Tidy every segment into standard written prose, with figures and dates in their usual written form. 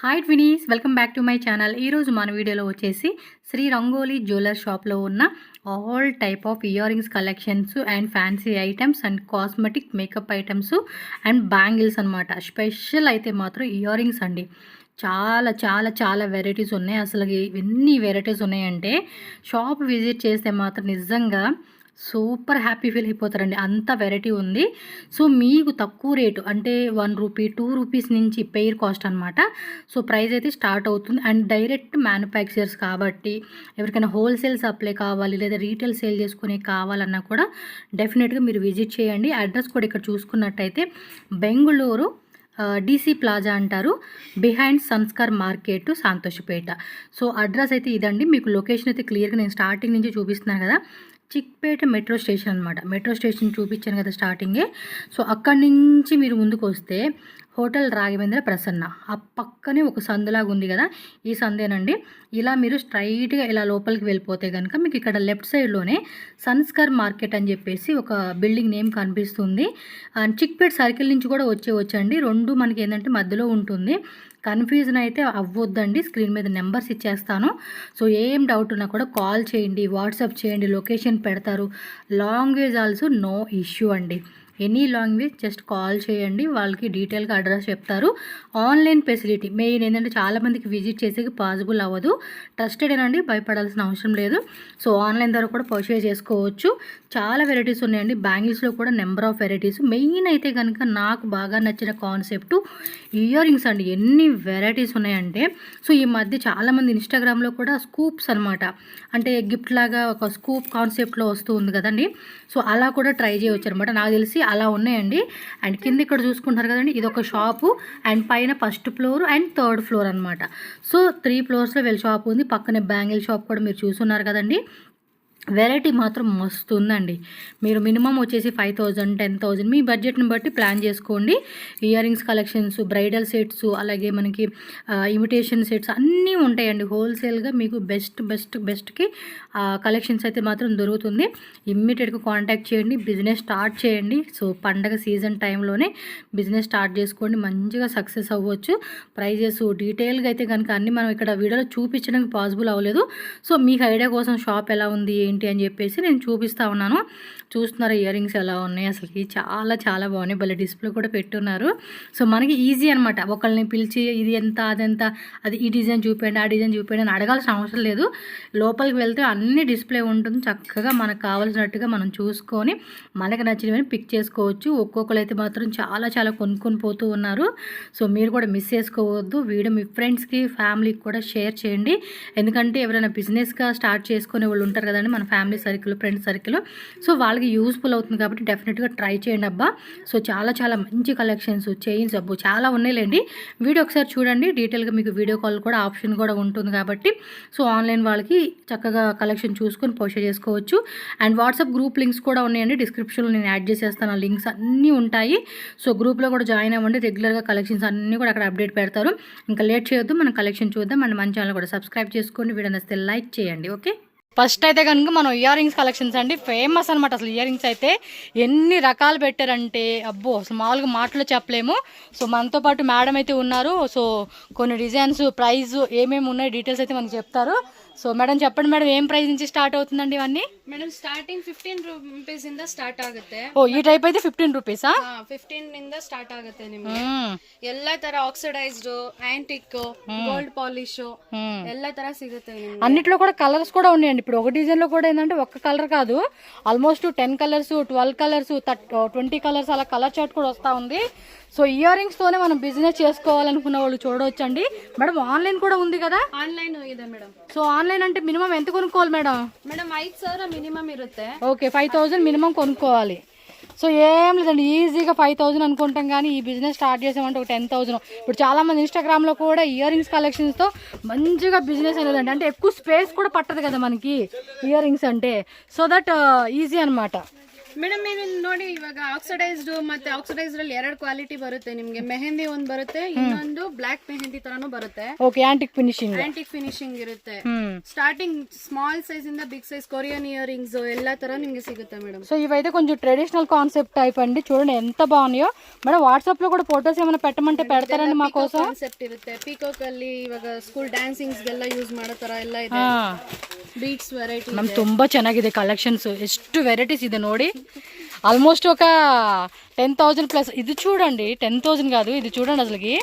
Hi twinnies, welcome back to my channel. ఈరోజు మన వీడియోలో వచ్చేసి శ్రీ రంగోలీ జ్యువెలర్ షాప్లో ఉన్న all type of ear rings collections and fancy items and cosmetic makeup items and bangles అనమాట. Special అయితే మాత్రం ఇయర్ రింగ్స్ అండి. చాలా చాలా చాలా వెరైటీస్ ఉన్నాయి. అసలు ఎన్ని వెరైటీస్ ఉన్నాయంటే షాప్ విజిట్ చేస్తే మాత్రం నిజంగా సూపర్ హ్యాపీ ఫీల్ అయిపోతారండి. అంత వెరైటీ ఉంది. సో మీకు తక్కువ రేటు అంటే 1 రూపీ 2 రూపీస్ నుంచి పెయిర్ కాస్ట్ అనమాట. సో ప్రైస్ అయితే స్టార్ట్ అవుతుంది. అండ్ డైరెక్ట్ మ్యానుఫ్యాక్చరర్స్ కాబట్టి ఎవరికైనా హోల్సేల్ సప్లై కావాలి లేదా రీటైల్ సేల్ చేసుకునే కావాలన్నా కూడా డెఫినెట్గా మీరు విజిట్ చేయండి. అడ్రస్ కూడా ఇక్కడ చూసుకున్నట్టయితే బెంగుళూరు డీసీ ప్లాజా అంటారు, behind Sanskar market, Santoshpet. So address అయితే ఇదండి. మీకు లొకేషన్ అయితే క్లియర్గా నేను స్టార్టింగ్ నుంచి చూపిస్తున్నాను కదా, చిక్పేట మెట్రో స్టేషన్ అనమాట. మెట్రో స్టేషన్ చూపించాను కదా స్టార్టింగే. సో అక్కడి నుంచి మీరు ముందుకు వస్తే హోటల్ రాఘవేంద్ర ప్రసన్న, ఆ పక్కనే ఒక సందులాగా ఉంది కదా, ఈ సందేనండి. ఇలా మీరు స్ట్రైట్గా ఇలా లోపలికి వెళ్ళిపోతే కనుక మీకు ఇక్కడ లెఫ్ట్ సైడ్లోనే సంస్కార్ మార్కెట్ అని చెప్పేసి ఒక బిల్డింగ్ నేమ్ కనిపిస్తుంది. అండ్ చిక్పేట్ సర్కిల్ నుంచి కూడా వచ్చేవచ్చండి. రెండు మనకి ఏంటంటే మధ్యలో ఉంటుంది. కన్ఫ్యూజన్ అయితే అవ్వద్దండి. స్క్రీన్ మీద నెంబర్స్ ఇచ్చేస్తాను. సో ఏం డౌట్ ఉన్నా కూడా కాల్ చేయండి, వాట్సాప్ చేయండి, లొకేషన్ పెడతారు. లాంగ్వేజ్ ఆల్సో నో ఇష్యూ అండి. ఎనీ లాంగ్వేజ్ జస్ట్ కాల్ చేయండి, వాళ్ళకి డీటెయిల్గా అడ్రస్ చెప్తారు. ఆన్లైన్ ఫెసిలిటీ మెయిన్ ఏంటంటే చాలామందికి విజిట్ చేసేకి పాసిబుల్ అవ్వదు. ట్రస్టెడ్ ఏనండి, భయపడాల్సిన అవసరం లేదు. సో ఆన్లైన్ ద్వారా కూడా పర్చేజ్ చేసుకోవచ్చు. చాలా వెరైటీస్ ఉన్నాయండి. బ్యాంగిల్స్లో కూడా నెంబర్ ఆఫ్ వెరైటీస్. మెయిన్ అయితే కనుక నాకు బాగా నచ్చిన కాన్సెప్ట్ ఇయర్ రింగ్స్ అండి. ఎన్ని వెరైటీస్ ఉన్నాయంటే, సో ఈ మధ్య చాలామంది ఇన్స్టాగ్రామ్లో కూడా స్కూప్స్ అనమాట, అంటే గిఫ్ట్ లాగా ఒక స్కూప్ కాన్సెప్ట్లో వస్తూ ఉంది కదండి. సో అలా కూడా ట్రై చేయవచ్చు అనమాట. నాకు తెలిసి అలా ఉన్నాయండి. అండ్ కింద ఇక్కడ చూసుకుంటారు కదండి, ఇది ఒక షాపు అండ్ పైన first floor and third floor అనమాట. సో 3 ఫ్లోర్స్లో వీళ్ళ షాప్ ఉంది. పక్కనే బ్యాంగిల్ షాప్ కూడా మీరు చూస్తున్నారు కదండి. వెరైటీ మాత్రం మస్తు ఉందండి. మీరు మినిమం వచ్చేసి 5,000 10,000 మీ బడ్జెట్ని బట్టి ప్లాన్ చేసుకోండి. Ear rings collections, bridal sets, అలాగే మనకి ఇమిటేషన్ సెట్స్ అన్నీ ఉంటాయండి. హోల్సేల్గా మీకు బెస్ట్కి కలెక్షన్స్ అయితే మాత్రం దొరుకుతుంది. ఇమ్మీడియట్గా కాంటాక్ట్ చేయండి, బిజినెస్ స్టార్ట్ చేయండి. సో పండగ సీజన్ టైంలోనే బిజినెస్ స్టార్ట్ చేసుకోండి, మంచిగా సక్సెస్ అవ్వచ్చు. ప్రైజెస్ డీటెయిల్గా అయితే కనుక అన్నీ మనం ఇక్కడ వీడియోలో చూపించడానికి పాసిబుల్ అవ్వలేదు. సో మీకు ఐడియా కోసం షాప్ ఎలా ఉంది ఏంటి అని చెప్పేసి నేను చూపిస్తూ ఉన్నాను. చూస్తున్నారు ఇయర్ రింగ్స్ ఎలా ఉన్నాయి, అసలుకి చాలా చాలా బాగున్నాయి. భలే డిస్ప్లే కూడా పెట్టున్నారు. సో మనకి ఈజీ అనమాట. ఒకళ్ళని పిలిచి ఇది ఎంత అదెంత, అది ఈ డిజైన్ చూపించండి ఆ డిజైన్ చూపించండి అని అడగాల్సిన అవసరం లేదు. లోపలికి వెళ్తే అన్ని డిస్ప్లే ఉంటుంది. చక్కగా మనకు కావాల్సినట్టుగా మనం చూసుకొని మనకు నచ్చినవి పిక్ చేసుకోవచ్చు. ఒక్కొక్కరు అయితే మాత్రం చాలా చాలా కొనుక్కొని పోతూ ఉన్నారు. సో మీరు కూడా మిస్ చేసుకోవద్దు. వీడియో మీ ఫ్రెండ్స్కి ఫ్యామిలీకి కూడా షేర్ చేయండి. ఎందుకంటే ఎవరైనా బిజినెస్గా స్టార్ట్ చేసుకునే వాళ్ళు ఉంటారు కదండి, మన family circle, friends circle. So వాళ్ళకి యూస్ఫుల్ అవుతుంది కాబట్టి డెఫినెట్గా ట్రై చేయండి అబ్బా. సో చాలా చాలా మంచి కలెక్షన్స్, చైన్స్ అబ్బో చాలా ఉన్నాయిలేండి. వీడియో ఒకసారి చూడండి. డీటెయిల్గా మీకు వీడియో కాల్ కూడా ఆప్షన్ కూడా ఉంటుంది కాబట్టి సో ఆన్లైన్ వాళ్ళకి చక్కగా కలెక్షన్ చూసుకొని పర్చేజ్ చేసుకోవచ్చు. అండ్ వాట్సాప్ గ్రూప్ లింక్స్ కూడా ఉన్నాయండి. డిస్క్రిప్షన్లో నేను యాడ్ చేసేస్తాను. ఆ లింక్స్ అన్నీ ఉంటాయి. సో గ్రూప్లో కూడా జాయిన్ అవ్వండి. రెగ్యులర్గా కలెక్షన్స్ అన్నీ కూడా అక్కడ అప్డేట్ పెడతారు. ఇంకా లేట్ చేయొద్దు, మనం కలెక్షన్ చూద్దాం. అండ్ మన ఛానల్ కూడా సబ్స్క్రైబ్ చేసుకోండి. వీడియో నచ్చితే లైక్ చేయండి. ఓకే, ఫస్ట్ అయితే కనుక మనం ఇయర్ రింగ్స్ కలెక్షన్స్ అండి. ఫేమస్ అనమాట. అసలు ఇయర్ రింగ్స్ అయితే ఎన్ని రకాలు పెట్టారంటే అబ్బో అసలు మామూలుగా మాటలో చెప్పలేము. సో మనతో పాటు మేడం అయితే ఉన్నారు. సో కొన్ని డిజైన్స్, ప్రైస్ ఏమేమి ఉన్నాయి డీటెయిల్స్ అయితే మనకి చెప్తారు. సో మేడం చెప్పండి మేడం, ఏం ప్రైస్ నుంచి స్టార్ట్ అవుతుందండి ఇవన్నీ? ಮೇಡಮ್ ಸ್ಟಾರ್ಟಿಂಗ್ 15 ರೂಪೀಸ್ ಇಂದ ಸ್ಟಾರ್ಟ್ ಆಗುತ್ತೆ. ಓ ಈ ಟೈಪ್ అయితే 15 రూపీసా? 15 ಇಂದ ಸ್ಟಾರ್ಟ್ ಆಗುತ್ತೆ ನಿಮಗೆ. ಎಲ್ಲಾ ತರ ಆಕ್ಸಿಡೈಸ್ಡ್, ಆಂಟಿಕ್, ಗೋಲ್డ్ పాలిష్ ಎಲ್ಲಾ ತರ సిಗುತ್ತೆ నిಮಗೆ. అన్నిట్లో కూడా కలర్స్ కూడా ఉన్నాయండి. ఇప్పుడు ఒక డిజైన్ లో కూడా ఏంటంటే ఒక్క కలర్ కాదు, ఆల్మోస్ట్ 10 కలర్స్, 12 కలర్స్, 20 కలర్స్ అలా కలర్ చార్ట్ కూడా వస్తూ ఉంది. సో ఇయర్ రింగ్స్ తోనే మనం బిజినెస్ చేసుకోవాలనుకున్న వాళ్ళు చూడవచ్చండి. మేడం ఆన్లైన్ కూడా ఉంది కదా? ఆన్లైన్ ಇದೆ మేడం. సో ఆన్లైన్ అంటే మినిమం ఎంత కొనుక్కోవాలి మేడం? మేడం 5,000 మినిమం ఇರುತ್ತೆ. ఓకే, 5,000 మినిమం కొనుక్కోవాలి. సో ఏం లేదండి, ఈజీగా 5,000 అనుకుంటాం. కానీ ఈ బిజినెస్ స్టార్ట్ చేసామంటే ఒక 10,000. ఇప్పుడు చాలామంది ఇన్స్టాగ్రామ్లో కూడా ఇయర్ రింగ్స్ కలెక్షన్స్తో మంచిగా బిజినెస్ అనేదండి. అంటే ఎక్కువ స్పేస్ కూడా పట్టదు కదా మనకి ఇయర్ రింగ్స్ అంటే. సో దట్ ఈజీ అనమాట. ಮೇಡಮ್ ನೀವು ನೋಡಿ ಇವಾಗ ಆಕ್ಸಿಡೈಸ್ಡ್ ಮತ್ತೆ ಆಕ್ಸಿಡೈಸ್ಡ್ ಅಲ್ಲಿ 2 ಕ್ವಾಲಿಟಿ ಬರುತ್ತೆ ನಿಮ್ಗೆ. ಮೆಹಂದಿ ಒಂದ್ ಬರುತ್ತೆ, ಇನ್ನೊಂದು ಬ್ಲಾಕ್ ಮೆಹಂದಿ ತರಾನು ಬರುತ್ತೆ. ಓಕೆ, ಆಂಟಿಕ್ ಫಿನಿಶಿಂಗ್ ಇರುತ್ತೆ. ಸ್ಟಾರ್ಟಿಂಗ್ ಸ್ಮಾಲ್ ಸೈಜ್ ಇಂದ big size Korean earrings ಎಲ್ಲಾ ತರ నిಮಗೆ సిಗುತ್ತೆ మేడం. సో ఇవైతే కొంచెం ట్రెడిషనల్ కాన్సెప్ట్ టైప్ అండి. చూడండి ఎంత బాగున్నాయో మేడం. వాట్సాప్ లో కూడా ఫొటోస్ ఏమైనా పెట్టమంటే పెడతారండి మా కోసం? కాన్సెప్ట్ ఇರುತ್ತೆ. పీకాక్ ಅಲ್ಲಿ ಇವಾಗ ಸ್ಕೂಲ್ ಡ್ಯಾನ್ಸಿಂಗ್ಸ್ ಗೆಲ್ಲ ಯೂಸ್ ಮಾಡೋ ತರ ಎಲ್ಲ ಇದೆ. ಬೀಟ್ಸ್ ವೆರೈಟಿ ನಮ್ ತುಂಬಾ ಚೆನ್ನಾಗಿದೆ ಕಲೆಕ್ಷನ್ಸ್. ಎಷ್ಟು ವೆರೈಟೀಸ್ ಇದೆ ನೋಡಿ. ఆల్మోస్ట్ ఒక 10,000 ప్లస్. ఇది చూడండి 10,000 కాదు, ఇది చూడండి అసలుకి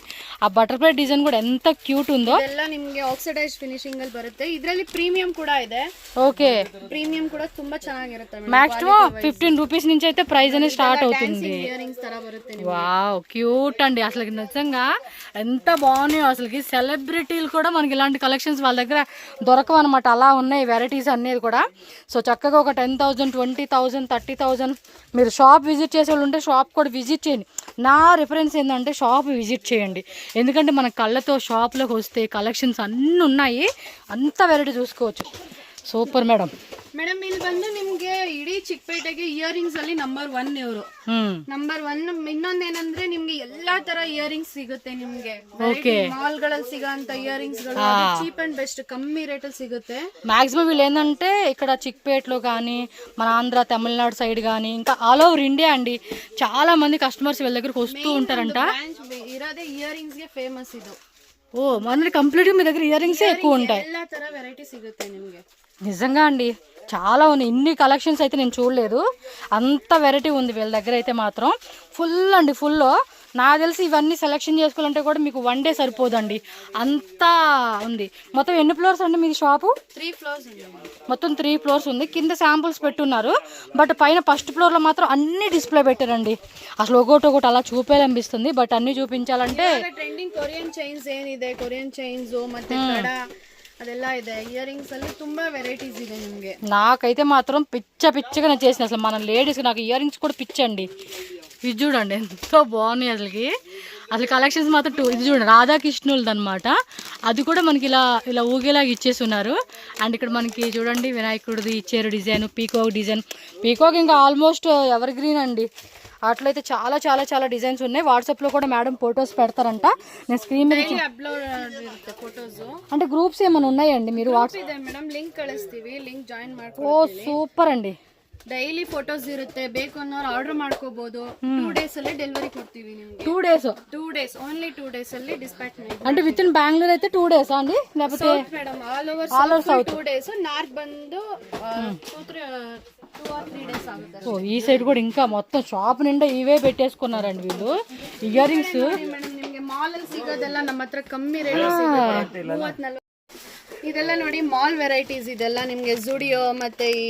ఆ బటర్ఫ్లై డిజైన్ కూడా ఎంత క్యూట్ ఉందో. ಇದೆಲ್ಲ ನಿಮಗೆ ಆಕ್ಸಿಡೈಸ್ ಫಿನಿಶಿಂಗ್ ಅಲ್ಲಿ ಬರುತ್ತೆ. ಇದರಲ್ಲಿ ಪ್ರೀಮಿಯಂ ಕೂಡ ಇದೆ. ఓకే, ಪ್ರೀಮಿಯಂ ಕೂಡ ತುಂಬಾ ಚೆನ್ನಾಗಿರುತ್ತೆ. మాక్సిమం 15 రూపీస్ నుంచి అయితే ప్రైస్ అనేది స్టార్ట్ అవుతుంది. ఇయర్ రింగ్స్ ತರ బರುತ್ತೆ. వావ్, క్యూట్ అండి. అసలు నిజంగా ఎంత బాగున్నాయో. అసలుకి సెలబ్రిటీలు కూడా మనకి ఇలాంటి కలెక్షన్స్ వాళ్ళ దగ్గర దొరకవు అనమాట. అలా ఉన్నాయి వెరైటీస్ అనేది కూడా. సో చక్కగా ఒక 10,000, 20,000, 30,000 మీరు షాప్ విజిట్ చేసే వాళ్ళు ఉంటే షాప్ కూడా విజిట్ చేయండి. నా రిఫరెన్స్ ఏంటంటే షాప్ విజిట్ చేయండి. ఎందుకంటే మన కళ్ళతో షాప్లోకి వస్తే కలెక్షన్స్ అన్నీ ఉన్నాయి, అంత వెరైటీ చూసుకోవచ్చు. Super madam. ಮೇಡಮ್ ಇಲ್ಲಿ ಬಂದು ನಿಮ್ಗೆ ಇಡೀ ಚಿಕ್ಕಪೇಟೆಗೆ ಇಯರ್ ರಿಂಗ್ಸ್ ಅಲ್ಲಿ ನಂಬರ್ 1 ಇವರು. ನಂಬರ್ 1. ಇನ್ನೊಂದೇನಂದ್ರೆ ನಿಮ್ಗೆ ಎಲ್ಲಾ ತರ ಇಯರ್ ರಿಂಗ್ಸ್ ಸಿಗುತ್ತೆ ನಿಮ್ಗೆ. ಮಾಲ್ ಗಳಲ್ಲಿ ಸಿಗೋಂತ ಇಯರ್ ರಿಂಗ್ಸ್ ಗಳು చీప్ అండ్ బెస్ట్, కమ్మి రేట్ ಅಲ್ಲಿ సిಗುತ್ತೆ. మాక్సిమం వీళ్ళు ఏంటంటే ఇక్కడ చిక్పేటలో కానీ మన ఆంధ్ర తమిళనాడు సైడ్ కానీ ఇంకా ఆల్ ఓవర్ ఇండియా అండి చాలా మంది కస్టమర్స్ వీళ్ళ దగ్గరకు వస్తూ ఉంటారంట. ఇరాదే ఇయర్ రింగ్స్ ಗೆ ఫేమస్ ಇದು. ఓ, మన కంప్లీట్ మీ దగ్గర ఇయర్ రింగ్స్ ఎక్కువ ఉంటాయి. ಎಲ್ಲಾ ತರ వెరైటీ సిಗುತ್ತೆ నిಮ್ಗೆ. నిజంగా అండి చాలా ఉన్నాయి. ఇన్ని కలెక్షన్స్ అయితే నేను చూడలేదు. అంత వెరైటీ ఉంది వీళ్ళ దగ్గర అయితే మాత్రం. ఫుల్ అండి, ఫుల్. నాకు తెలిసి ఇవన్నీ సెలెక్షన్ చేసుకోవాలంటే కూడా మీకు 1 డే సరిపోదండి, అంతా ఉంది. మొత్తం ఎన్ని ఫ్లోర్స్ అండి మీది షాపు? 3 ఫ్లోర్స్ ఉంది. మొత్తం 3 ఫ్లోర్స్ ఉంది. కింద శాంపుల్స్ పెట్టున్నారు, బట్ పైన ఫస్ట్ ఫ్లోర్లో మాత్రం అన్ని డిస్ప్లే పెట్టారండి. అసలు ఒకటి అలా చూపేయాలనిపిస్తుంది, బట్ అన్ని చూపించాలంటే ట్రెండింగ్ కొరియన్ చైన్స్ ఏనిದೆ, కొరియన్ చైన్స్ ಮತ್ತೆ ಕಡ ಅದೆಲ್ಲ ಇದೆ. ఇయర్ రింగ్స్ ಅಲ್ಲಿ ತುಂಬಾ వెరైటీస్ ಇದೆ ನಿಮಗೆ. నాకైతే మాత్రం పిచ్చగా నచ్చేసింది. అసలు మన లేడీస్ నాకు ఇయర్ రింగ్స్ కూడా పిచ్చండి. ఇది చూడండి ఎంతో బాగున్నాయి అసలు కలెక్షన్స్ మాత్రం ఇది చూడండి రాధాకృష్ణులది అనమాట. అది కూడా మనకి ఇలా ఊగేలాగా ఇచ్చేసి ఉన్నారు. అండ్ ఇక్కడ మనకి చూడండి వినాయకుడిది ఇచ్చారు డిజైన్, పీకాక్ ఇంకా ఆల్మోస్ట్ ఎవర్ గ్రీన్ అండి. అట్లయితే చాలా చాలా చాలా డిజైన్స్ ఉన్నాయి. వాట్సాప్లో కూడా మేడం ఫొటోస్ పెడతారంట. నేను స్క్రీన్ మీద అంటే గ్రూప్స్ ఏమైనా ఉన్నాయండి మీరు వాట్సాప్? లింక్ కಳಿಸ್ತೀವಿ, లింక్ జాయిన్ ಮಾಡ್ಕೊ. ఓ సూపర్ అండి. ಡೈಲಿ ಫೋಟೋಸ್ ಇರುತ್ತೆ, ಬೇಕು ಅನ್ನೋರು ಆರ್ಡರ್ ಮಾಡ್ಕೋಬಹುದು. 2 days ಅಲ್ಲಿ ಡೆಲಿವರಿ ಕೊಡ್ತೀವಿ ನಿಮಗೆ. 2 days? 2 days ಓನ್ಲಿ 2 days ಅಲ್ಲಿ ಡಿಸ್ಪ್ಯಾಚ್ ಮಾಡಿ. అంటే విత్ ఇన్ బెంగళూరు అయితే 2 days అండి, లేకపోతే madam all over south 2 days, north Bandhu 2 or 3 days ఆಗುತ್ತೆ. ఓ ఈ సైడ్ కూడా ఇంకా మొత్తం షాప్ నిండా ఇవే పెట్టేసుకున్నారండి వీళ్ళు ఇయర్ రింగ్స్. ಮೇಡಂ ನಿಮಗೆ ಮಾಲ್ ಅಲ್ಲಿ ಸಿಗೋದೆಲ್ಲ ನಮ್ಮ ಹತ್ರ ಕಮ್ಮಿ ರೇಟ್ ಸಿಗುತ್ತೆ. 30-40 ಇದೆಲ್ಲ ನೋಡಿ ಮಾಲ್ ವೆರೈಟೀಸ್. ಇದೆಲ್ಲ ನಿಮ್ಗೆ ಜುಡಿಯೋ ಮತ್ತೆ ಈ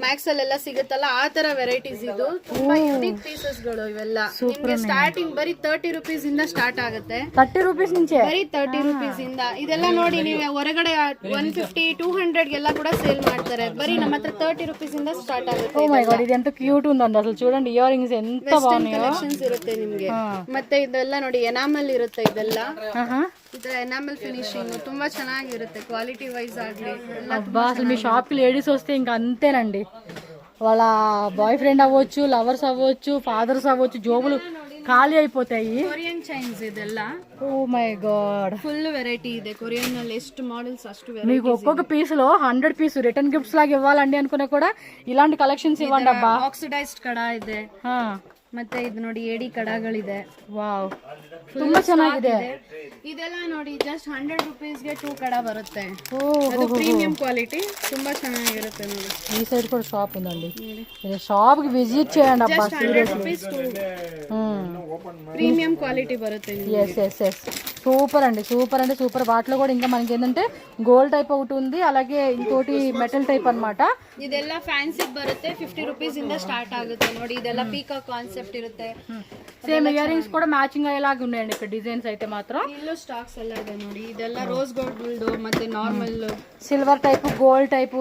ಮ್ಯಾಕ್ಸ್ ಅಲ್ಲೆಲ್ಲ ಸಿಗುತ್ತಲ್ಲ ಆ ತರ ವೆರೈಟೀಸ್. ಇದು ತುಂಬಾ ಯೂನಿಕ್ ಪೀಸಸ್ ಗಳು ಇವೆಲ್ಲ. ನಿಮ್ಗೆ ಸ್ಟಾರ್ಟಿಂಗ್ ಬರೀ 30 rupees ಇಂದ ಸ್ಟಾರ್ಟ್ ಆಗುತ್ತೆ. 30 rupees నుంచే ಬರೀ 30 rupees ಇಂದ. ಇದೆಲ್ಲ ನೋಡಿ ನೀವು ಹೊರಗಡೆ 150, 200 ಗೆಲ್ಲ ಕೂಡ ಸೇಲ್ ಮಾಡ್ತಾರೆ. ಬರೀ ನಮ್ಮ ಹತ್ರ 30 rupees ಇಂದ ಸ್ಟಾರ್ಟ್ ಆಗುತ್ತೆ. ఓ మై గాడ్, ఇది ఎంత క్యూట్ ఉందండి అసలు. చూడండి ఇయర్ రింగ్స్ ఎంత బాగున్నాయో. ಕಲೆಕ್ಷನ್ಸ್ ಇರುತ್ತೆ ನಿಮ್ಗೆ. ಮತ್ತೆ ಇದೆಲ್ಲ ನೋಡಿ ಎನಾಮಲ್ ಇರುತ್ತೆ. ಇದೆಲ್ಲ ಇದು ಎನಾಮಲ್ ಫಿನಿಶಿಂಗ್ ತುಂಬಾ ಚೆನ್ನಾಗಿರುತ್ತೆ, ಕ್ವಾಲಿಟಿ వైజ్ ಆಗ್ಲಿ. అబ్బా అసలు మీ షాప్కి లేడీస్ వస్తే ఇంకా అంతేనండి. వాళ్ళ బాయ్ ఫ్రెండ్ అవ్వచ్చు, లవర్స్ అవ్వచ్చు, ఫాదర్స్ అవ్వచ్చు, జోబులు ఖాళీ అయిపోతాయి. కొరియన్ చైన్స్ ಇದೆಲ್ಲ. Oh my god, full variety ಇದೆ. కొరియన్ ನಲ್ಲಿ ಎಷ್ಟು మోడల్స్ అಷ್ಟು వెరైటీ. మీకు ఒక్కొక్క పీస్ లో 100 పీస్ రిటర్న్ గిఫ్ట్స్ లాగా ఇవ్వాలండి అనుకున్నా కూడా ఇలాంటి కలెక్షన్స్ ఇవ్వండి అబ్బా. ಆಕ್ಸಿಡೈಸ್ಡ್ ಕಡ ಇದೆ, ಮತ್ತೆ ಇದು ನೋಡಿ ಏಡಿ ಕಡಗಳಿದೆ. ವಾವ್, ತುಂಬಾ ಚೆನ್ನಾಗಿದೆ. ಇದೆಲ್ಲ ನೋಡಿ ಜಸ್ಟ್ 100 rupees ಗೆ 2 ಕಡ ಬರುತ್ತೆ. ಅದು ಪ್ರೀಮಿಯಂ ಕ್ವಾಲಿಟಿ, ತುಂಬಾ ಚೆನ್ನಾಗಿರುತ್ತೆ ನೋಡಿ. ఈ సైడ్ కూడా షాప్ ఉందండి, షాప్ కి విజిట్ చేయండి అబ్బా. 100 rupees ప్రీమియం క్వాలిటీ బರುತ್ತೆ. ఎస్ ఎస్ ఎస్, సూపర్ అండి, సూపర్ అంటే సూపర్. వాటిలో కూడా ఇంకా మనకి ఏంటంటే గోల్డ్ టైప్ ఒకటి ఉంది, అలాగే ఇంకోటి మెటల్ టైప్ అన్నమాట. ಇದೆಲ್ಲ ಫ್ಯಾನ್ಸಿ ಬರುತ್ತೆ. 50 rupees ಇಂದ ಸ್ಟಾರ್ಟ್ ಆಗುತ್ತೆ ನೋಡಿ. ಇದೆಲ್ಲ ಪೀಕಾಕ್ ಕಾನ್ಸೆಪ್ಟ್ ಇರುತ್ತೆ. సేమ్ ఇయర్ రింగ్స్ కూడా మ్యాచింగ్ అయ్యేలాగా ఉన్నాయండి ఇక్కడ డిజైన్స్ అయితే మాత్రం. ಇಲ್ಲೂ ಸ್ಟಾಕ್ಸ್ ಎಲ್ಲ ಇದೆ ನೋಡಿ. ಇದೆಲ್ಲ ರೋಸ್ ಗೋಲ್ಡ್ ಮತ್ತೆ normal silver type, gold type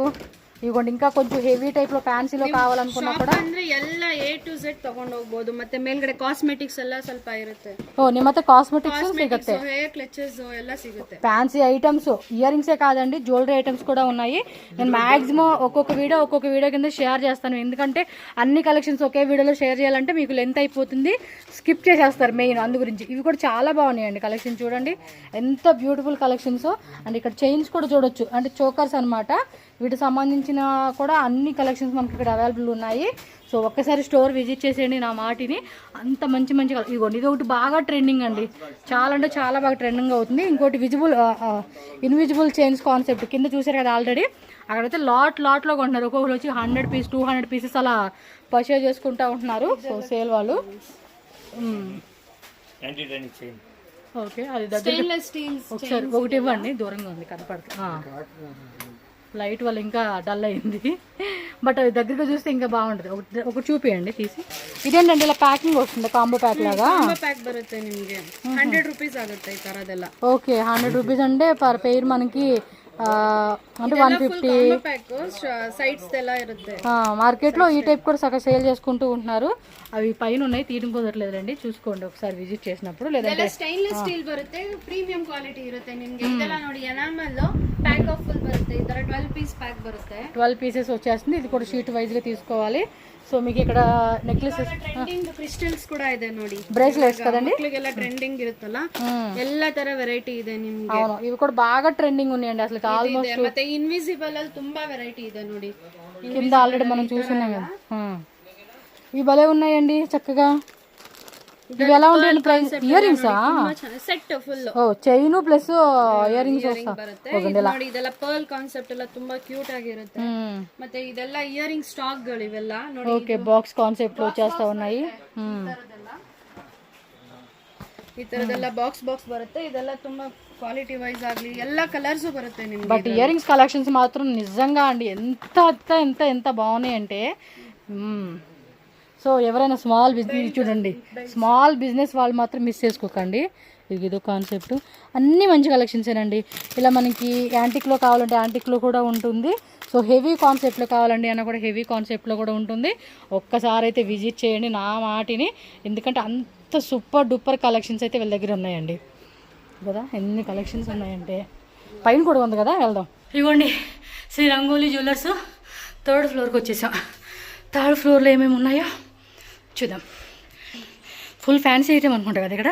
ఇదిగోండి ఇంకా కొంచెం హెవీ టైప్ లో ఫ్యాన్సీలో కావాలనుకున్నా కూడా ಅಂದ್ರೆ ಎಲ್ಲ A to Z ತಗೊಂಡು ಹೋಗಬಹುದು ಮತ್ತೆ ಮೇಲ್ಗಡೆ ಕಾಸ್ಮೆಟಿಕ್ಸ್ ಎಲ್ಲ ಸ್ವಲ್ಪ ಇರುತ್ತೆ ఓ ನಿಮ್ಮ ಹತ್ರ ಕಾಸ್ಮೆಟಿಕ್ಸ್ ಸಿಗುತ್ತೆ ಹೇರ್ ಕ್ಲಚಸ್ ಎಲ್ಲ ಸಿಗುತ್ತೆ ఫ్యాన్సీ ఐటమ్స్ ఇయర్ రింగ్సే కాదండి జ్యువెలరీ ఐటమ్స్ కూడా ఉన్నాయి నేను మాక్సిమం ఒక్కొక్క వీడియో కింద షేర్ చేస్తాను ఎందుకంటే అన్ని కలెక్షన్స్ ఒకే వీడియోలో షేర్ చేయాలంటే మీకు లెంత్ అయిపోతుంది స్కిప్ చేసేస్తారు మెయిన్ అందు గురించి ఇవి కూడా చాలా బాగున్నాయండి కలెక్షన్ చూడండి ఎంత బ్యూటిఫుల్ కలెక్షన్స్ అండ్ ఇక్కడ చైన్స్ కూడా చూడొచ్చు అంటే చోకర్స్ అన్నమాట వీటికి సంబంధించిన కూడా అన్ని కలెక్షన్స్ మనకి ఇక్కడ అవైలబుల్ ఉన్నాయి సో ఒక్కసారి స్టోర్ విజిట్ చేసేయండి నా మాటిని అంత మంచి ఇదిగోండి ఇది ఒకటి బాగా ట్రెండింగ్ అండి చాలా అంటే చాలా బాగా ట్రెండింగ్ అవుతుంది ఇంకోటి ఇన్విజిబుల్ చైన్స్ కాన్సెప్ట్ కింద చూసారు కదా ఆల్రెడీ అక్కడైతే లాట్లో కొంటున్నారు ఒక్కొక్కరు వచ్చి 100 పీస్ 200 పీసెస్ అలా పర్చేజ్ చేసుకుంటూ ఉంటున్నారు సో సేల్ వాళ్ళు ఓకే అది దగ్గర ఒకసారి ఒకటి ఇవ్వండి దూరంగా ఉంది కనపడుతుంది లైట్ వల్ల ఇంకా డల్ అయింది బట్ అది దగ్గరగా చూస్తే ఇంకా బాగుంటుంది ఒకటి చూపియండి తీసి ఇదేంటంటే ఇలా ప్యాకింగ్ వస్తుంది కాంబో ప్యాక్ లాగా ಪ್ಯಾಕ್ ಬರುತ್ತೆ ನಿಮಗೆ 100 ರೂಪೀಸ್ ಆಗುತ್ತೆ ಈ ತರದೆಲ್ಲ ఓకే 100 రూపీస్ అంటే పర్ పెయిర్ మనకి అంటే 150 ಪ್ಯಾಕ್ సైడ్స్ ಎಲ್ಲ ఇರುತ್ತೆ మార్కెట్ లో ఈ టైప్ కూడా సగం సేల్ చేసుకుంటూ ఉంటున్నారు అవి పైన ఉన్నాయి తీయడం కుదరట్లేదండి చూసుకోండి ఒకసారి విజిట్ చేసినప్పుడు లేదంటే ಸ್ಟೈನ್ಲೆಸ್ ಸ್ಟೀಲ್ ಬರುತ್ತೆ ಪ್ರೀಮಿಯಂ ಕ್ವಾಲಿಟಿ ಇರುತ್ತೆ ನಿಮಗೆ ಇದೆಲ್ಲ ನೋಡಿ ಎನಾಮಲ್ ಪ್ಯಾಕ್ ಆಫ್ ಫುಲ್ ಬರುತ್ತೆ ಈ ತರ 12 పీస్ ప్యాక్ బರುತ್ತೆ 12 పీసెస్ వచ్చేస్తుంది ఇది కూడా షీట్ వైజ్ గా తీసుకోవాలి సో మీకు ఇక్కడ నెక్లెసెస్ ಟ್ರೆಂಡಿಂಗ್ ಕ್ರಿಸ್ಟಲ್ಸ್ ಕೂಡ ಇದೆ ನೋಡಿ బ్రేస్లెట్స్ కదండి ಮಕ್ಕಳಿಗೆಲ್ಲ ಟ್ರೆಂడింಗ್ ಇರುತ್ತಲ್ಲ ಎಲ್ಲ ತರ ವೆರೈಟಿ ಇದೆ ನಿಮಗೆ అవును ఇవి కూడా బాగా ట్రెండింగ్ ఉన్నాయండి అసలు ఆల్మోస్ట్ ಮತ್ತೆ ఇన్విజిబుల్ ಅಲ್ಲಿ ತುಂಬಾ ವೆರೈಟಿ ಇದೆ ನೋಡಿ కింద ఆల్రెడీ మనం చూస్తున్నాం కదా ఇవి భలే ఉన్నాయండి చక్కగా ఇవి ఎలా ఉంటాయండి ప్రైస్ ఇయర్ రింగ్సా ಸೆಟ್ ಫುಲ್ ఓ చైన్ ప్లస్ ఇయర్ రింగ్స్ ನೋಡಿ ಇದೆಲ್ಲ ಪರ್ಲ್ ಕಾನ್ಸೆಪ್ಟ್ ಎಲ್ಲ ತುಂಬಾ ಕ್ಯೂಟ್ ಆಗಿರುತ್ತೆ ಮತ್ತೆ ಇದೆಲ್ಲ ಇಯರಿಂಗ್ ಸ್ಟಾಕ್ ಗಳು ಇವೆಲ್ಲ ನೋಡಿ ఓకే బాక్స్ కాన్సెప్ట్ లో వచ్చేస్తా ఉన్నాయి ಈ ತರದೆಲ್ಲ ಬಾಕ್ಸ್ ಬರುತ್ತೆ ಇದೆಲ್ಲ ತುಂಬಾ ಕ್ವಾಲಿಟಿ వైజ్ ಆಗ್ಲಿ ಎಲ್ಲ కలర్స్ బರುತ್ತೆ నిಮಗೆ బట్ ఇయర్ రింగ్స్ కలెక్షన్స్ మాత్రం నిజంగా అండి ఎంత బాగున్నాయి అంటే సో ఎవరైనా స్మాల్ బిజినెస్ చూడండి స్మాల్ బిజినెస్ వాళ్ళు మాత్రం మిస్ చేసుకోకండి ఇదో కాన్సెప్ట్ అన్నీ మంచి కలెక్షన్సేనండి ఇలా మనకి యాంటిక్లో కావాలంటే యాంటిక్లో కూడా ఉంటుంది సో హెవీ కాన్సెప్ట్లో కావాలండి అన్న కూడా హెవీ కాన్సెప్ట్లో కూడా ఉంటుంది ఒక్కసారి అయితే విజిట్ చేయండి నా మాటిని ఎందుకంటే అంత సూపర్ డూపర్ కలెక్షన్స్ అయితే వీళ్ళ దగ్గర ఉన్నాయండి కదా ఎన్ని కలెక్షన్స్ ఉన్నాయంటే పైన కూడా ఉంది కదా వెళ్దాం ఇవ్వండి శ్రీ రంగోలీ జ్యువెలర్స్ 3rd ఫ్లోర్కి వచ్చేసాం 3rd ఫ్లోర్లో ఏమేమి ఉన్నాయో చూద్దాం ఫుల్ ఫ్యాన్సీ ఐటమ్ అనుకుంటా కదా ఇక్కడ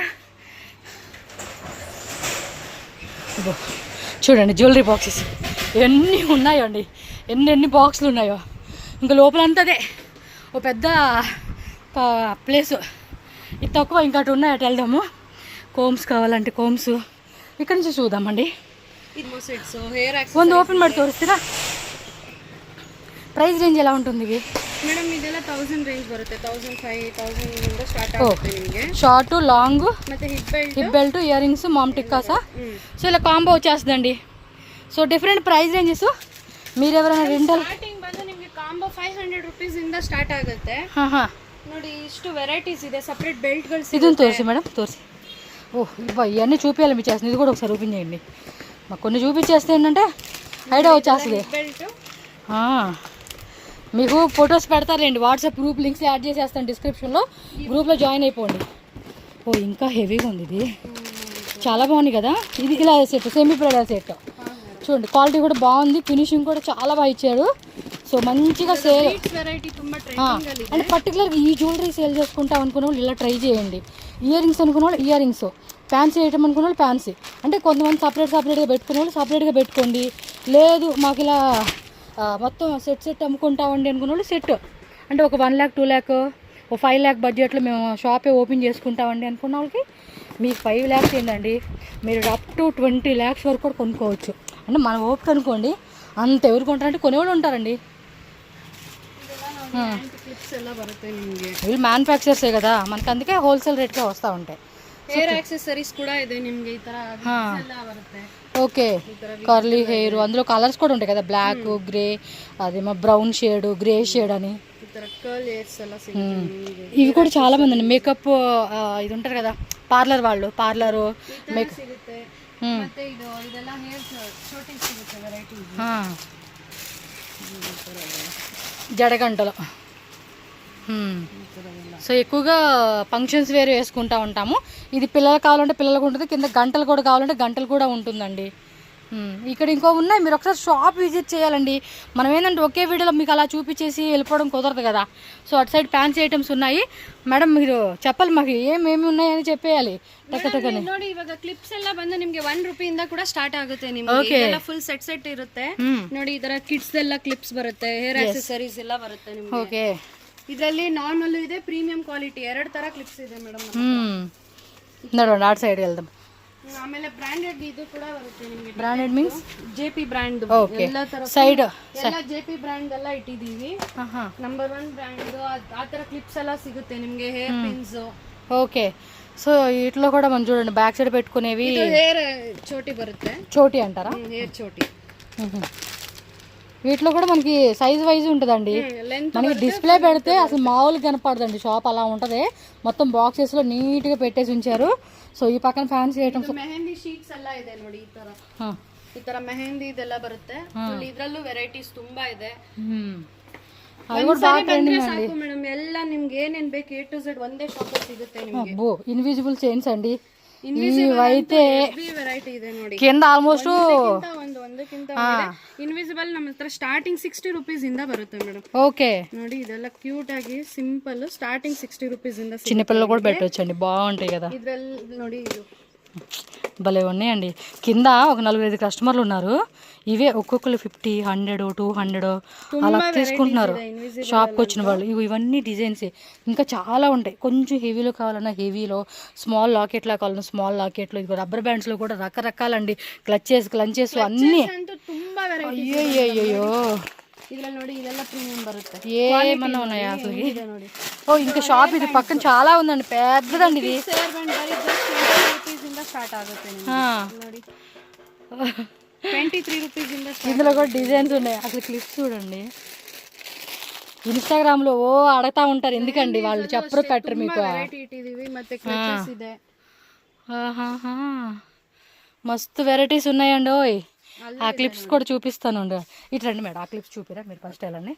చూడండి జ్యువెలరీ బాక్సెస్ ఎన్ని ఉన్నాయో అండి ఎన్ని బాక్సులు ఉన్నాయో ఇంకా లోపలంతదే ఓ పెద్ద ప్లేసు ఇది తక్కువ ఇంకా అటు ఉన్నాయి అటు వెళ్దాము కోమ్స్ కావాలంటే కోమ్స్ ఇక్కడ నుంచి చూద్దామండి ಒಂದು ఓపెన్ ಮಾಡಿ ತೋರಿಸ್ತೀರಾ ಪ್ರೈಸ್ ರೇಂಜ್ ಎಲ್ಲ ఉంటుంది ఇది ಮೇಡಮ್ ಇದೆಲ್ಲ 1000 ರೇಂಜ್ ಬರುತ್ತೆ 1005 1000 ಇಂದ ಸ್ಟಾರ್ಟ್ ಆಗುತ್ತೆ ನಿಮಗೆ షార్ట్ లాంగ్ ಮತ್ತೆ హిప్ బెల్ట్ ఇయర్ రింగ్స్ మామ్ టిక్కాసా సో ఇలా కాంబో వచ్చేస్తుందండి సో డిఫరెంట్ ప్రైస్ రేంజెస్ మీరు ఎవరైనా రెంటల్ ಸ್ಟಾರ್ಟಿಂಗ್ ಬಂದು ನಿಮಗೆ ಕಾಂಬೋ 500 ರೂಪೀಸ್ ಇಂದ ಸ್ಟಾರ್ಟ್ ಆಗುತ್ತೆ ನೋಡಿ ಇಷ್ಟು ವೆರೈಟೀಸ್ ಇದೆ ಸಪರೇಟ್ ಬೆಲ್ಟ್ ಗಳು ಇದನ್ನು ತೋರಿಸಿ మేడం తోసి ఓహ్ ఇవన్నీ చూపించాలి మీ చేస్తుంది ఇది కూడా ఒకసారి ఓపెన్ చేయండి మాకు కొన్ని చూపించేస్తే ఏంటంటే ఐడియా వచ్చేస్తుంది మీకు ఫొటోస్ పెడతారండి వాట్సాప్ గ్రూప్ లింక్స్ యాడ్ చేసేస్తాను డిస్క్రిప్షన్లో గ్రూప్లో జాయిన్ అయిపోండి ఓ ఇంకా హెవీగా ఉంది ఇది చాలా బాగుంది కదా ఇది ఇలా సెట్ సెమీ బ్రైడల్ సెట్ చూడండి క్వాలిటీ కూడా బాగుంది ఫినిషింగ్ కూడా చాలా బాగా ఇచ్చాడు సో మంచిగా సేల్ అంటే పర్టికులర్గా ఈ జ్యువెలరీ సేల్ చేసుకుంటాం అనుకున్న వాళ్ళు ఇలా ట్రై చేయండి ఇయర్ రింగ్స్ అనుకున్న వాళ్ళు ఇయర్ రింగ్స్ ఫ్యాన్సీ ఐటమ్ అనుకున్న వాళ్ళు ఫ్యాన్సీ అంటే కొంతమంది సపరేట్గా పెట్టుకునే వాళ్ళు సపరేట్గా పెట్టుకోండి లేదు మాకు ఇలా మొత్తం సెట్ అమ్ముకుంటామండి అనుకున్న వాళ్ళు సెట్ అంటే ఒక 1 lakh 2 lakh ఒక 5 lakh బడ్జెట్లో మేము షాపే ఓపెన్ చేసుకుంటామండి అనుకున్న వాళ్ళకి మీకు 5 lakhs ఏంటండి మీరు అప్ టు 20 lakhs వరకు కూడా కొనుక్కోవచ్చు అంటే మనం ఓపిక అనుకోండి అంత ఎవరు కొంటారంటే కొనేవాళ్ళు ఉంటారండి వీళ్ళు మ్యానుఫ్యాక్చర్సే కదా మనకి అందుకే హోల్సేల్ రేట్గా వస్తూ ఉంటాయి ಹೇರ್ ಆಕ್ಸೆಸರೀಸ್ ಕೂಡ ಇದೆ ನಿಮಗೆ ಈ ತರ ಎಲ್ಲ ಬರುತ್ತೆ ఓకే కర్లీ హెయిర్ అందులో కలర్స్ కూడా ఉంటాయి కదా బ్లాక్ గ్రే అదేమో బ్రౌన్ షేడ్ గ్రే షేడ్ అని ಈ ತರ ಕರ್ಲ್ ಹೇರ್ಸ್ ಎಲ್ಲ ಸಿಗುತ್ತೆ ఇవి కూడా చాలా మంది అండి మేకప్ ఇది ఉంటారు కదా పార్లర్ వాళ్ళు పార్లరు మేకప్ ಸಿಗುತ್ತೆ ಮತ್ತೆ ಇದೆಲ್ಲ ಹೇರ್ಸ್ ಶೂಟಿಂಗ್ ಸಿಗುತ್ತೆ ವೆರೈಟಿ జడగంటలు. సో ఎక్కువగా ఫంక్షన్స్ వేరు వేసుకుంటూ ఉంటాము. ఇది పిల్లలు కావాలంటే పిల్లలకు ఉంటుంది, కింద గంటలు కూడా కావాలంటే గంటలు కూడా ఉంటుందండి. ఇక్కడ ఇంకో ఉన్నాయి, మీరు ఒకసారి షాప్ విజిట్ చేయాలండి. మనం ఏంటంటే ఒకే వీడియోలో మీకు అలా చూపించేసి వెళ్ళిపోవడం కుదరదు కదా. సో అటు సైడ్ ఫ్యాన్సీ ఐటమ్స్ ఉన్నాయి ಮೇಡಮ್. మీరు చెప్పాలి ಮಾకు ಏನೇನು ఉన్నాయని చెప్పేయాలి. ನೋಡಿ ಇವಾಗ ಕ್ಲಿಪ್ಸ್ ಎಲ್ಲ ಬಂದು ನಿಮಗೆ 1 ರೂಪಾಯಿಂದ ಕೂಡ ಸ್ಟಾರ್ಟ್ ಆಗುತ್ತೆ. ನಿಮಗೆ ಎಲ್ಲ ಫುಲ್ ಸೆಟ್ ಇರುತ್ತೆ ನೋಡಿ. ಇದರ ಕಿಡ್ಸ್ ಎಲ್ಲ ಕ್ಲಿಪ್ಸ್ ಬರುತ್ತೆ, ಹೇರ್ ಆಕ್ಸೆಸರೀಸ್ ಎಲ್ಲ ಬರುತ್ತೆ ನಿಮಗೆ. ಓಕೆ, ಇದರಲ್ಲಿ ನಾರ್ಮಲ್ ಇದೆ, ಪ್ರೀಮಿಯಂ ಕ್ವಾಲಿಟಿ, 2 ತರ ಕ್ಲಿಪ್ಸ್ ಇದೆ ಮೇಡಮ್. ನೋಡೋಣ ಆ ಸೈಡ್ వెళ్దాం. ಆಮೇಲೆ ಬ್ರಾಂಡೆಡ್ ಇದು ಕೂಡ ಬರುತ್ತೆ ನಿಮಗೆ. ಬ್ರಾಂಡೆಡ್ ಮೀನ್ಸ್ ಜೆಪಿ ಬ್ರಾಂಡ್ ಎಲ್ಲ ತರ ಸೈಡ್ ಎಲ್ಲ ಜೆಪಿ ಬ್ರಾಂಡ್ ಎಲ್ಲ ಇಟ್ಟಿದೀವಿ. ನಂಬರ್ 1 ಬ್ರಾಂಡ್ ಆ ತರ ಕ್ಲಿಪ್ಸ್ ಎಲ್ಲ ಸಿಗುತ್ತೆ ನಿಮಗೆ, ಹೇರ್ ಪಿನ್ಸ್. ఓకే, సో ఇట్లో కూడా మనం చూడండి బ్యాక్ సైడ్ పెట్టుకునేవి. హెయిర్ చోటి బರುತ್ತೆ, చోటి అంటారా? హెయిర్ చోటి. వీటిలో కూడా మనకి సైజ్ వైజ్ ఉంటుందండి. మనకి డిస్ప్లే పెడితే అసలు మామూలుగా కనపడదండి, షాప్ అలా ఉంటుంది. మొత్తం బాక్సెస్ లో నీట్ గా పెట్టేసి ఉంచారు. సో ఈ పక్కన ఫ్యాన్సీ ఐటమ్స్, ಮೆಹಂದಿ ಶೀಟ್ಸ್ ಎಲ್ಲ ಇದೆ ನೋಡಿ. ಈ ತರ ಮೆಹಂದಿ ಇದೆಲ್ಲ ಬರುತ್ತೆ. ಇದ್ರಲ್ಲೂ ವೆರೈಟೀಸ್ ತುಂಬಾ ಇದೆ. అది కూడా బాగా ట్రెండింగ్ అండి ಮೇಡಮ್. ಎಲ್ಲ ನಿಮ್ಗೆ ಏನೇನ್ ಬೇಕು A to Z ಒಂದೇ ಶಾಪ್ ಸಿಗುತ್ತೆ ನಿಮಗೆ. ఇన్విజిబుల్ చైన్స్ అండి ఇవైతే వెరైటీ ಇದೆ ನೋಡಿ. కింద ఆల్మోస్ట్ ಒಂದಕ್ಕಿಂತ ಇನ್ವಿಸಿಬಲ್ ನಮ್ಮ ಹತ್ರ ಸ್ಟಾರ್ಟಿಂಗ್ 60 ರೂಪೀಸ್ ಇಂದ ಬರುತ್ತೆ ಮೇಡಮ್. ఓకే, ನೋಡಿ ಇದೆಲ್ಲ ಕ್ಯೂಟ್ ಆಗಿ ಸಿಂಪಲ್ స్టార్టింగ్ 60 ರೂಪೀಸ್ ಇಂದ. చిన్నపిల్లలు కూడా పెట్టొచ్చండి, బాగుంటాయి కదా. ఇద్ರಲ್ಲಿ ನೋಡಿ ಇದು భలే ఉన్నాయండి. కింద ఒక 4-5 కస్టమర్లు ఉన్నారు. ఇవే ఒక్కొక్కరు 50, 100, 200 అలా తీసుకుంటున్నారు షాప్కి వచ్చిన వాళ్ళు. ఇవన్నీ డిజైన్స్ ఇంకా చాలా ఉంటాయి. కొంచెం హెవీలో కావాలన్నా హెవీలో, స్మాల్ లాకెట్లో కావాలన్నా స్మాల్ లాకెట్లో, ఇది రబ్బర్ బ్యాండ్స్లో కూడా రకరకాలండి. క్లంచెస్ అన్నీ. అయ్యో ఇద్ರಲ್ಲಿ ನೋಡಿ ಇದೆಲ್ಲ ಪ್ರೀಮಿಯಂ ಬರುತ್ತೆ. ఏమన్నా ఉన్నాయా అసలు? ఓ ఇంకా షాప్ ఇది పక్కన చాలా ఉందండి, పెద్దదండి ఇది. స్టార్ట్ ఆಗುತ್ತೆ ನೋಡಿ. 23 ರೂಪೀಸ್ ಇಂದ. ఇందులో కూడా డిజైన్స్ ఉన్నాయి. అసలు క్లిప్స్ చూడండి. ఇన్స్టాగ్రామ్ లో అడగతా ఉంటారు, ఎందుకండి వాళ్ళు చెప్పరు పెట్టరు మీకు. వెరైటీ ఇటిదివి ಮತ್ತೆ క్లచెస్ ಇದೆ. మస్తు వెరైటీస్ ఉన్నాయండి. ఓయ్ ఆ క్లిప్స్ కూడా చూపిస్తాను. ఇటు రండి మేడం, ఆ క్లిప్స్ చూపిరా మీరు ఫస్ట్. వెళ్ళండి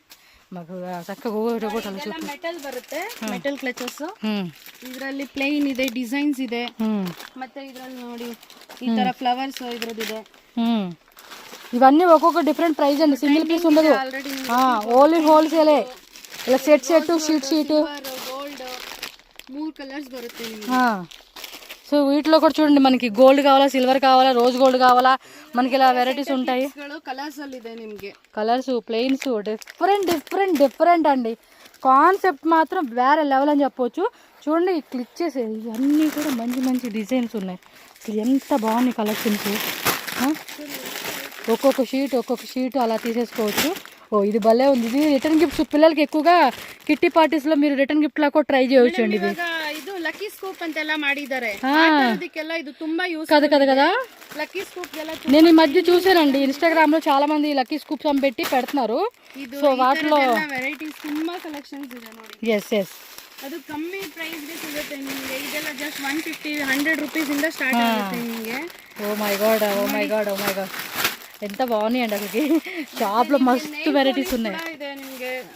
మాకు చక్కగా ಮೆಟಲ್ ಬರುತ್ತೆ, ಮೆಟಲ್ ಕ್ಲಚಸ್. ಇದರಲ್ಲಿ ಪ್ಲೇನ್ ಇದೆ, ಡಿಸೈನ್ಸ್ ಇದೆ. ಮತ್ತೆ ಇದರಲ್ಲಿ ನೋಡಿ ಈ ತರ ಫ್ಲವರ್ಸ್ ಇದ್ರದಿದೆ. ఇవన్నీ ఒక్కొక్క డిఫరెంట్ ప్రైస్ అండి, సింగిల్ పీస్ ఉండదు. ఓన్లీ హోల్సేలే. ఇలా సెట్ షీట్ గోల్డ్ 3 కలర్స్ బರುತ್ತೆ. సో వీటిలో కూడా చూడండి, మనకి గోల్డ్ కావాలా, సిల్వర్ కావాలా, రోజ్ గోల్డ్ కావాలా, మనకి ఇలా వెరైటీస్ ఉంటాయి. కలర్స్ ಅಲ್ಲಿ ಇದೆ ನಿಮಗೆ. కలర్స్, ప్లెయిన్స్, డిఫరెంట్ అండి. కాన్సెప్ట్ మాత్రం వేరే లెవెల్ అని చెప్పొచ్చు. చూడండి ఈ క్లిచ్చెస్ ఇవన్నీ కూడా మంచి డిజైన్స్ ఉన్నాయి. అసలు ఎంత బాగున్నాయి కలెక్షన్స్. ఒక్కొక్క షీట్ అలా తీసేసుకోవచ్చు. ఇది భలే ఉంది. ఇది రిటర్న్ గిఫ్ట్స్ పిల్లలకి ఎక్కువగా కిట్టి పార్టీస్ లో మీరు రిటర్న్ గిఫ్ట్ లా కూడా ట్రై చేయొచ్చు అండి. ಇದು ಲಕ್ಕಿ ಸ್ಕೂಪ್ ಅಂತೆಲ್ಲ ಮಾಡಿದ್ದಾರೆ. ಅದಕ್ಕೆಲ್ಲ ಇದು ತುಂಬಾ ಯೂಸ್ కదా. లక్కీ స్కూప్ నేను ఈ మధ్య చూసానండి ఇన్స్టాగ్రామ్ లో చాలా మంది లక్కీ స్కూప్స్ అని పెట్టి పెడుతున్నారు. సో వాటిలో వెరైటీస్ ತುಂಬಾ కలెక్షన్స్ ಇದೆ ನೋಡಿ. ఎస్ ಅದು ಕಮ್ಮಿ ಪ್ರೈಸ್ ಗೆ ಸಿಗುತ್ತೆ ನಿಮಗೆ. ಇದೆಲ್ಲ ಜಸ್ಟ್ 150, 100 ರೂಪೀಸ್ ಇಂದ ಸ್ಟಾರ್ಟ್ ಆಗುತ್ತೆ ನಿಮಗೆ. ఓ మై గాడ్ ఎంత బాగున్నాయండి. అక్కడికి షాప్ లో మస్తు వెరైటీస్ ఉన్నాయి.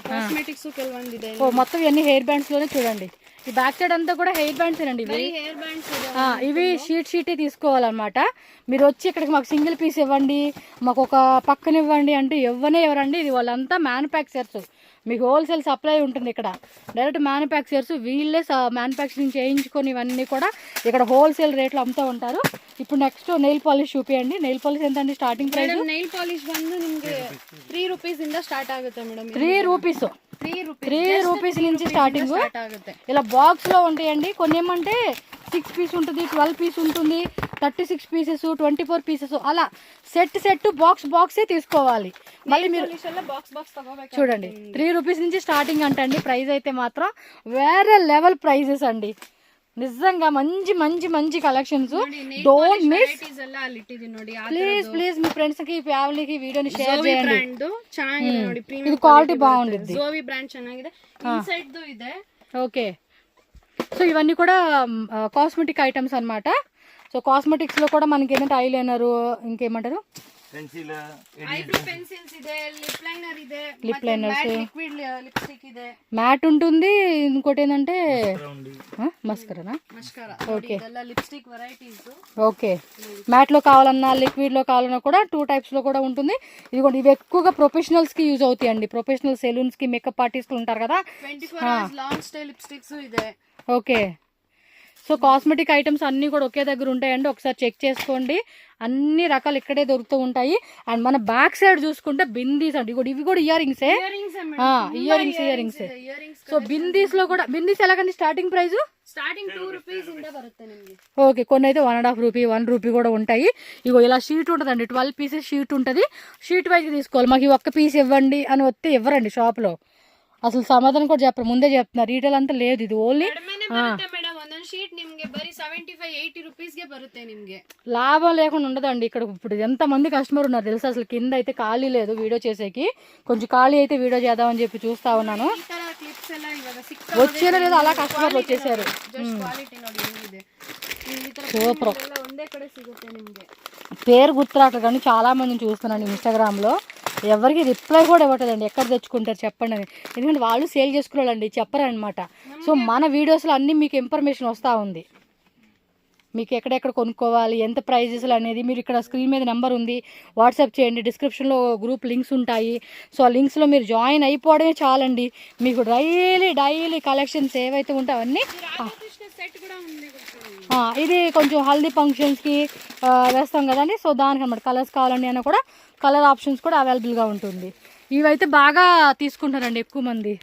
కాస్మెటిక్స్ ಕೆಲವೊಂದಿದೆ. మొత్తం ఇవన్నీ హెయిర్ బ్యాండ్స్ లోనే చూడండి. ఈ బ్యాక్ సైడ్ అంతా కూడా హెయిర్ బ్యాండ్స్ అండి. ఇవి షీట్ తీసుకోవాలన్నమాట. మీరు వచ్చి ఇక్కడికి మాకు సింగిల్ పీస్ ఇవ్వండి, మాకు ఒక పక్కన ఇవ్వండి అంటే ఎవరండి. ఇది వాళ్ళంతా మ్యానుఫ్యాక్చర్స్. మీకు హోల్సేల్ సప్లై ఉంటుంది ఇక్కడ. డైరెక్ట్ మ్యానుఫ్యాక్చర్స్ వీళ్ళే మ్యానుఫ్యాక్చరింగ్ చేయించుకొని ఇవన్నీ కూడా ఇక్కడ హోల్సేల్ రేట్లో అమ్ముతూ ఉంటారు. ఇప్పుడు నెక్స్ట్ నెయిల్ పాలిష్ చూపియండి. నెయిల్ పాలిష్ ఎంత అండి స్టార్టింగ్ ప్రైస్? నెయిల్ పాలిష్ ಬಂದು ನಿಮಗೆ 3 ರೂಪೀಸ್ ಇಂದ ಸ್ಟಾರ್ಟ್ ಆಗುತ್ತೆ ಮೇಡಮ್. 3 రూపీస్ నుంచి స్టార్టింగ్. ఇలా బాక్స్ లో ఉంటాయండి. కొన్ని ఏమంటే 6 పీస్ ఉంటుంది, 12 పీస్ ఉంటుంది, 36 పీసెస్, 24 పీసెస్ అలా సెట్ బాక్సే తీసుకోవాలి. మళ్ళీ మీరు చూడండి 3 రూపీస్ నుంచి స్టార్టింగ్ అంటండి. ప్రైస్ అయితే మాత్రం వేరే లెవెల్ ప్రైజెస్ అండి. నిజంగా మంచి collections. Don't miss. Please me friends కి, ఫ్యామిలీకి వీడియోని షేర్ చేయండి. ఇది క్వాలిటీ బాగుంటుంది. ఓకే, సో ఇవన్నీ కూడా కాస్మెటిక్ ఐటమ్స్ అన్నమాట. సో కాస్మెటిక్స్ లో కూడా మనకి ఏంటంటే ఐలైనర్, ఇంకేమంటారు పెన్సిల్ ఐబ్రో పెన్సిల్స్ ಇದೆ, లిప్ లైనర్ ಇದೆ, లిప్ లైనర్స్, లిక్విడ్ లిప్స్టిక్ ಇದೆ, మ్యాట్ ఉంటుంది. ఇంకోటి ఏంటంటే ఉంది. మస్కరానా? మస్కారా. ఓకే. ಇದೆಲ್ಲ లిప్స్టిక్ వెరైటీస్. ఓకే. మ్యాట్లో కావాలన్నా లిక్విడ్లో కావాలన్నా కూడా 2 టైప్స్లో కూడా ఉంటుంది. ఇదిగోండి, ఇవి ఎక్కువగా ప్రొఫెషనల్స్కి యూజ్ అవుతాయి అండి. ప్రొఫెషనల్ సెలూన్స్కి, మేకప్ ఆర్టిస్టులు ఉంటారు కదా. 24 hours లాంగ్ స్టే లిప్స్టిక్స్ ಇದೆ. ఓకే. సో కాస్మెటిక్ ఐటమ్స్ అన్నీ కూడా ఒకే దగ్గర ఉంటాయండి. ఒకసారి చెక్ చేసుకోండి. అన్ని రకాలు ఇక్కడే దొరుకుతూ ఉంటాయి. అండ్ మన బ్యాక్ సైడ్ చూసుకుంటే బిందీస్ అండి. ఇవి కూడా ఇయర్ రింగ్సే. Earrings. సో బిందీస్ లో కూడా, బిందీస్ ఎలాగండి స్టార్టింగ్ ప్రైస్? స్టార్టింగ్ 2 రూపీస్ ఇంద బರುತ್ತೆ నిಮಗೆ. ఓకే. కొన్ని అయితే 1.5 రూపీ, 1 రూపీ కూడా ఉంటాయి. ఇగో ఇలా షీట్ ఉంటుందండి. 12 పీసెస్ షీట్ ఉంటుంది. షీట్ వైజ్ తీసుకోవాలి. మాకు ఈ ఒక్క పీస్ ఇవ్వండి అని వస్తే ఇవ్వరండి షాప్లో. అసలు సమాధానం కూడా చెప్పరు, ముందే చెప్తున్నారు. రీటైల్ అంతా లేదు, ఇది ఓన్లీ మేడం ಒಂದೊಂದು ಶೀಟ್ ನಿಮಗೆ ಬರೀ 75-80 ರೂಪೀಸ್ ಗೆ ಬರುತ್ತೆ ನಿಮಗೆ. లాభం లేకుండా ఉండదండి ఇక్కడ. ఇప్పుడు ఎంత మంది కస్టమర్ ఉన్నారు తెలుసా, అసలు కింద అయితే ఖాళీ లేదు వీడియో చేసేకి. కొంచెం ఖాళీ అయితే వీడియో చేద్దామని చెప్పి చూస్తా ఉన్నాను. వచ్చేనా లేదా అలా కస్టమర్లు వచ్చేసారు. సూపర్. ಒಂದೇ ಕಡೆ ಸಿಗುತ್ತೆ ನಿಮಗೆ. పేరు గుర్తురాట్లేదు కానీ చాలా మందిని చూస్తున్నాను ఇన్స్టాగ్రామ్లో. ఎవరికి రిప్లై కూడా ఇవ్వట్లేదండి. ఎక్కడ తెచ్చుకుంటారు చెప్పండి అని. ఎందుకంటే వాళ్ళు సేల్ చేసుకోవాలండి, చెప్పరనమాట. సో మన వీడియోస్లో అన్నీ మీకు ఇన్ఫర్మేషన్ వస్తూ ఉంది. మీకు ఎక్కడెక్కడ కొనుక్కోవాలి, ఎంత ప్రైజెస్లు అనేది మీరు ఇక్కడ స్క్రీన్ మీద నెంబర్ ఉంది, వాట్సాప్ చేయండి. డిస్క్రిప్షన్లో గ్రూప్ లింక్స్ ఉంటాయి. సో ఆ లింక్స్లో మీరు జాయిన్ అయిపోవడమే చాలండి. మీకు డైలీ కలెక్షన్స్ ఏవైతే ఉంటాయో అవన్నీ. ఇది కొంచెం హల్దీ ఫంక్షన్స్కి వేస్తాం కదండి. సో దానికి అన్నమాట కలర్స్ కావాలండి అన్న కూడా కలర్ ఆప్షన్స్ కూడా అవైలబుల్గా ఉంటుంది. ఇవైతే బాగా తీసుకుంటారండి ఎక్కువ మంది.